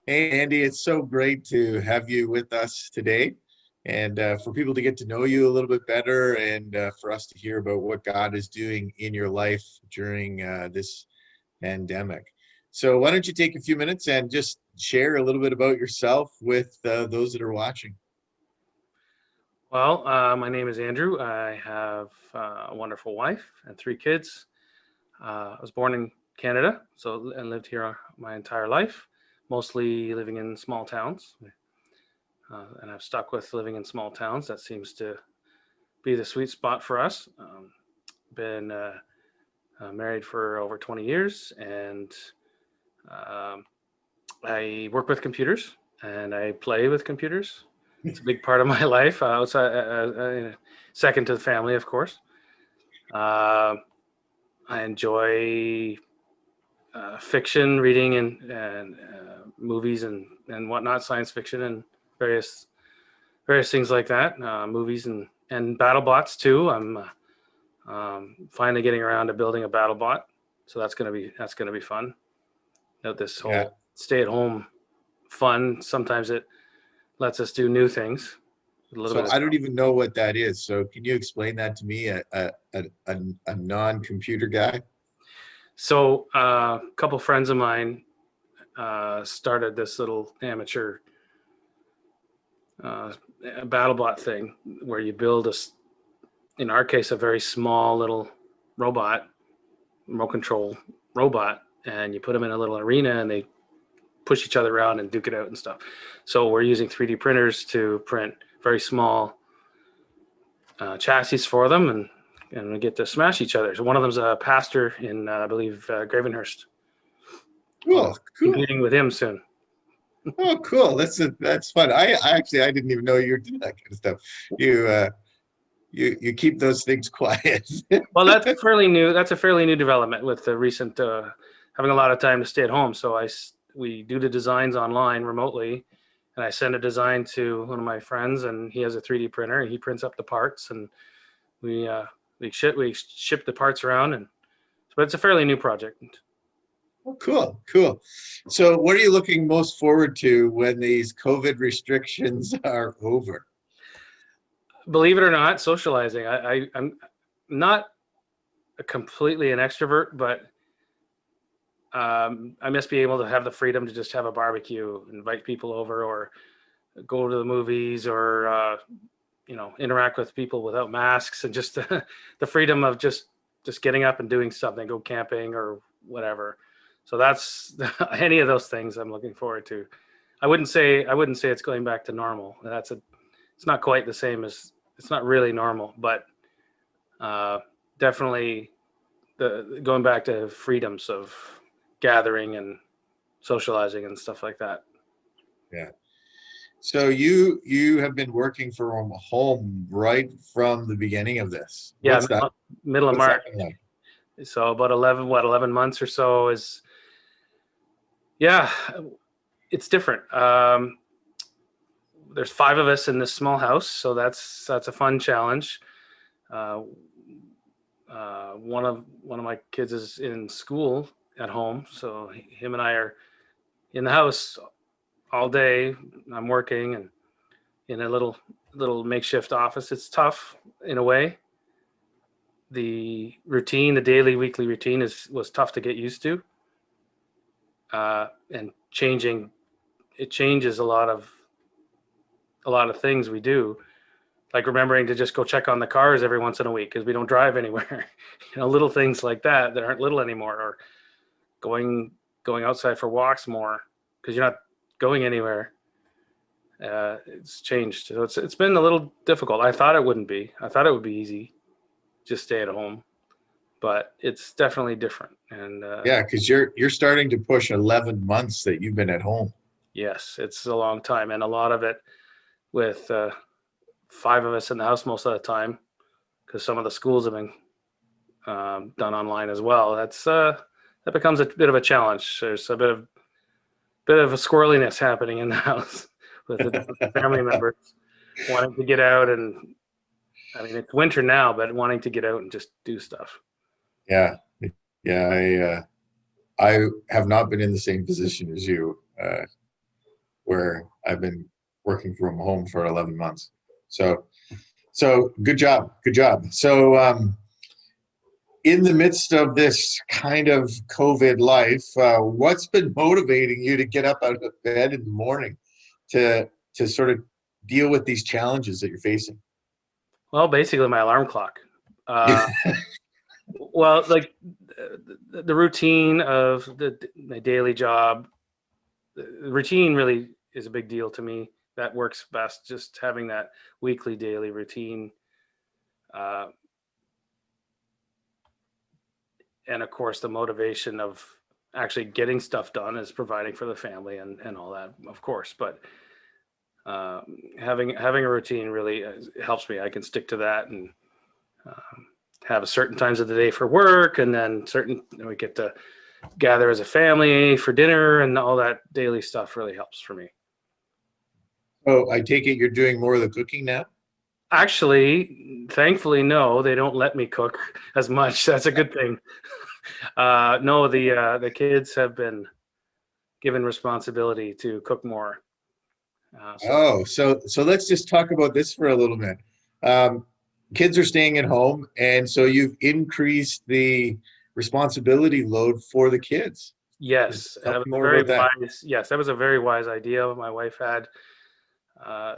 Hey, Andy, it's so great to have you with us today and for people to get to know you a little bit better and for us to hear about what God is doing in your life during this pandemic. So, why don't you take a few minutes and just share a little bit about yourself with those that are watching? Well, my name is Andrew. I have a wonderful wife and three kids. I was born in Canada, and lived here my entire life, mostly living in small towns. And I've stuck with living in small towns. That seems to be the sweet spot for us. Been married for over 20 years, and um, I work with computers and I play with computers. It's a big part of my life. Second to the family, of course. Uh, I enjoy fiction, reading, and movies and whatnot, science fiction and various things like that. Movies and battlebots too. I'm finally getting around to building a battlebot, so that's gonna be fun. Note this Yeah. whole stay at home fun. Sometimes it lets us do new things. A little bit So of I don't even know what that is. So can you explain that to me, a non-computer guy? a couple friends of mine started this little amateur uh, BattleBot thing where you build in our case, a very small little robot, remote control robot, and you put them in a little arena and they push each other around and duke it out and stuff. So we're using 3D printers to print very small chassis for them, and we get to smash each other. So one of them's a pastor in, I believe, Gravenhurst. I'll be Cool, cool. competing with him soon. Oh, cool. That's fun. I actually I didn't even know you were doing that kind of stuff. You you keep those things quiet. Well, that's fairly new. That's a fairly new development with the recent having a lot of time to stay at home. So we do the designs online remotely, and I send a design to one of my friends, and he has a 3D printer, and he prints up the parts, and we uh, we ship the parts around, and but it's a fairly new project. Oh, cool, cool. So what are you looking most forward to when these COVID restrictions are over? Believe it or not, socializing. I'm not completely an extrovert, but I must be able to have the freedom to just have a barbecue, invite people over, or go to the movies, or interact with people without masks, and just the freedom of just getting up and doing something, go camping or whatever. So that's any of those things I'm looking forward to. I wouldn't say it's going back to normal. It's not quite the same as it's not really normal, but uh, definitely the going back to freedoms of gathering and socializing and stuff like that. Yeah. So you have been working from home right from the beginning of this. Yeah, middle of What's that March. been like? So about 11 months or so is, yeah, it's different. There's five of us in this small house, so that's a fun challenge. Uh, one of my kids is in school at home, so him and I are in the house all day. I'm working and in a little makeshift office. It's tough in a way. The daily, weekly routine was tough to get used to, and changing. It changes a lot of things we do, like remembering to just go check on the cars every once in a week because we don't drive anywhere. Little things like that aren't little anymore, or going going outside for walks more because you're not going anywhere. It's changed, so it's been a little difficult. I thought it wouldn't be. I thought it would be easy, just stay at home, but it's definitely different. And Yeah, because you're starting to push 11 months that you've been at home. yes, it's a long time, and a lot of it with five of us in the house most of the time because some of the schools have been done online as well. That becomes a bit of a challenge. There's a bit of a squirreliness happening in the house with the family members wanting to get out, and I mean it's winter now, but wanting to get out and just do stuff. Yeah, yeah. I have not been in the same position as you. where I've been working from home for 11 months. So good job, good job. So in the midst of this kind of COVID life, what's been motivating you to get up out of bed in the morning to sort of deal with these challenges that you're facing? Well, basically my alarm clock. Uh, well, like the routine of my daily job, the routine really is a big deal to me. That works best, just having that weekly, daily routine. Uh, and of course, the motivation of actually getting stuff done is providing for the family and all that, of course. But uh, having a routine really helps me. I can stick to that and have a certain times of the day for work, and then we get to gather as a family for dinner, and all that daily stuff really helps for me. Oh, I take it you're doing more of the cooking now? Actually, thankfully, no, they don't let me cook as much. That's a good thing. No, the kids have been given responsibility to cook more. So Oh, so let's just talk about this for a little bit. Um, Kids are staying at home, and so you've increased the responsibility load for the kids. yes, Tell me more about that. that was a very wise idea my wife had. Uh,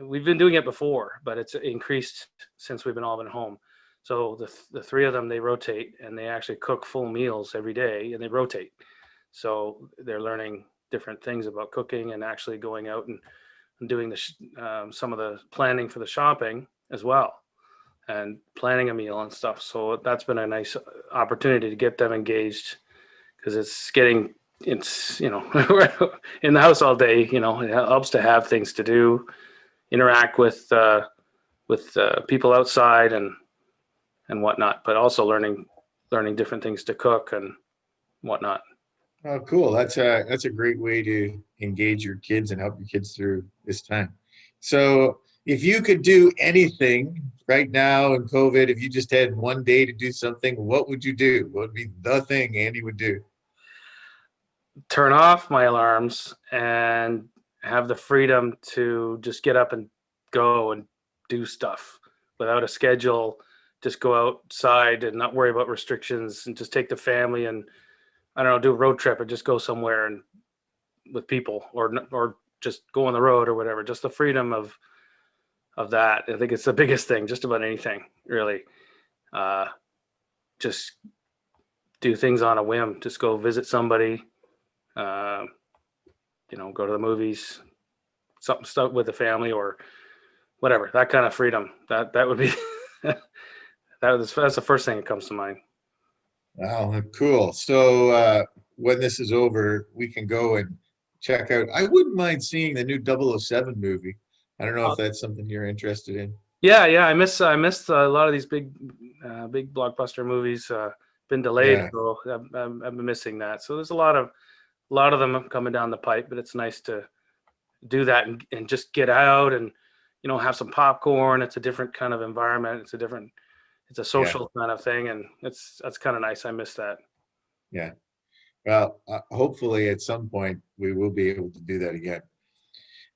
we've been doing it before, but it's increased since we've all been home. So the three of them, they rotate, and they actually cook full meals every day, and they rotate. So they're learning different things about cooking and actually going out and doing some of the planning for the shopping as well, and planning a meal and stuff. So that's been a nice opportunity to get them engaged, because it's in the house all day. It helps to have things to do, interact with people outside and whatnot, but also learning different things to cook and whatnot. Oh, cool. That's a great way to engage your kids and help your kids through this time. So, if you could do anything right now in COVID, if you just had one day to do something, what would you do? What would be the thing Andy would do? Turn off my alarms and have the freedom to just get up and go and do stuff without a schedule. Just go outside and not worry about restrictions, and just take the family and, I don't know, do a road trip or just go somewhere and with people, or just go on the road or whatever. Just the freedom of that. I think it's the biggest thing. Just about anything, really. Uh, just do things on a whim. Just go visit somebody. Uh, go to the movies, something stuff with the family or whatever. That kind of freedom. That would be that's the first thing that comes to mind. Wow, cool. So, when this is over, we can go and check out. I wouldn't mind seeing the new 007 movie. I don't know if that's something you're interested in. Yeah. I missed a lot of these big blockbuster movies. Been delayed, Yeah, so I've been missing that. So there's a lot of them coming down the pipe, but it's nice to do that and just get out and have some popcorn. It's a different kind of environment. It's a yeah, social kind of thing, and that's kind of nice. I miss that. yeah. Well, hopefully at some point we will be able to do that again.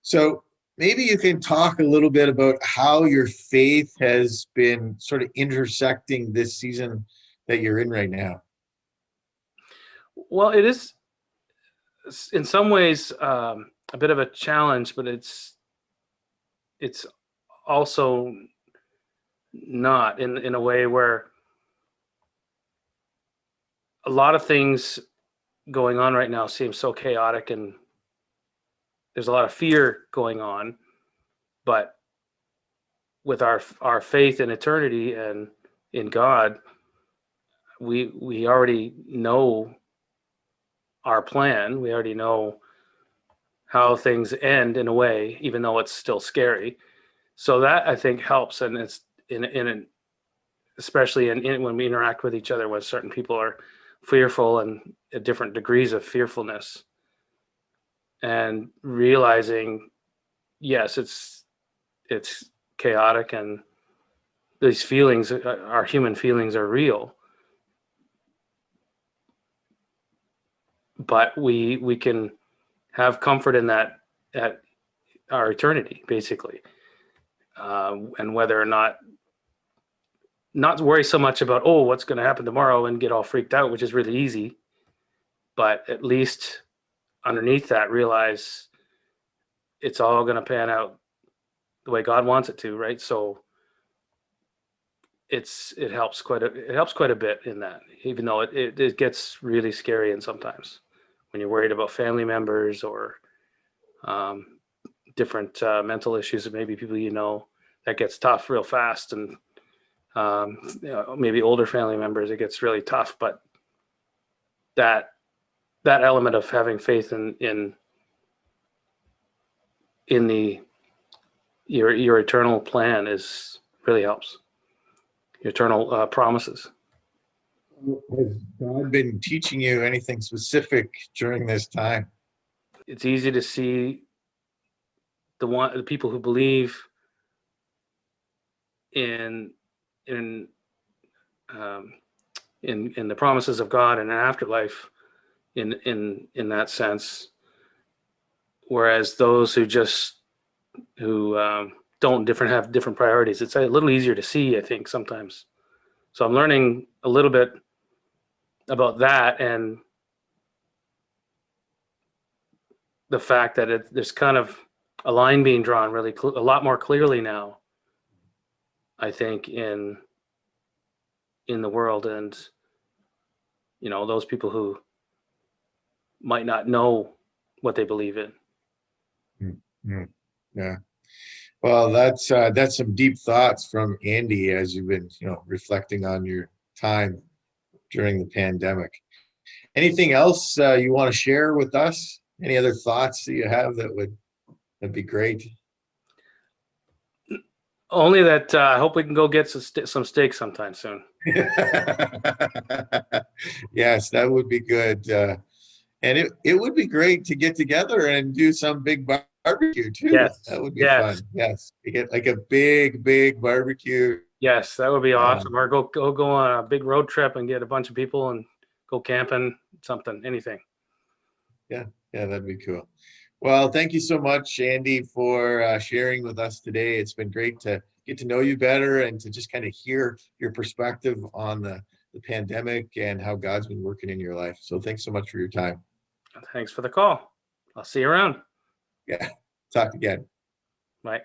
So maybe you can talk a little bit about how your faith has been sort of intersecting this season that you're in right now. Well, it is in some ways a bit of a challenge, but it's also not, in a way where a lot of things going on right now seem so chaotic, and there's a lot of fear going on. But with our faith in eternity and in God, we already know our plan. We already know how things end, in a way, even though it's still scary. So that, I think, helps, and it's in especially when we interact with each other, when certain people are fearful and at different degrees of fearfulness, and realizing, yes, it's chaotic, and these feelings, our human feelings, are real, but we can have comfort in that at our eternity, basically, and whether or not worry so much about, oh, what's going to happen tomorrow, and get all freaked out, which is really easy, but at least underneath that realize it's all going to pan out the way God wants it to, right? So it helps quite a bit in that, even though it gets really scary, and sometimes when you're worried about family members or different mental issues, of maybe people that gets tough real fast, and maybe older family members, it gets really tough. But that element of having faith in your eternal plan is really helps. Your eternal promises. Has God been teaching you anything specific during this time? It's easy to see the people who believe in in in the promises of God and an afterlife in that sense, whereas those who don't have different priorities, it's a little easier to see, I think, sometimes. So I'm learning a little bit about that, and the fact that there's kind of a line being drawn really a lot more clearly now, I think, in the world. And those people who might not know what they believe in. Mm-hmm. Yeah. Well, that's some deep thoughts from Andy as you've been, reflecting on your time during the pandemic. Anything else you want to share with us? Any other thoughts that you have that'd be great? Only that I hope we can go get some steak sometime soon. Yes, that would be good. And it would be great to get together and do some big barbecue too. Yes, That would be yes, fun. Yes, to get like a big barbecue. yes, that would be Um, awesome. Or go on a big road trip and get a bunch of people and go camping, something, anything. yeah, yeah, that'd be cool. Well, thank you so much, Andy, for sharing with us today. It's been great to get to know you better and to just kind of hear your perspective on the pandemic and how God's been working in your life. So thanks so much for your time. Thanks for the call. I'll see you around. Yeah, talk again. Bye.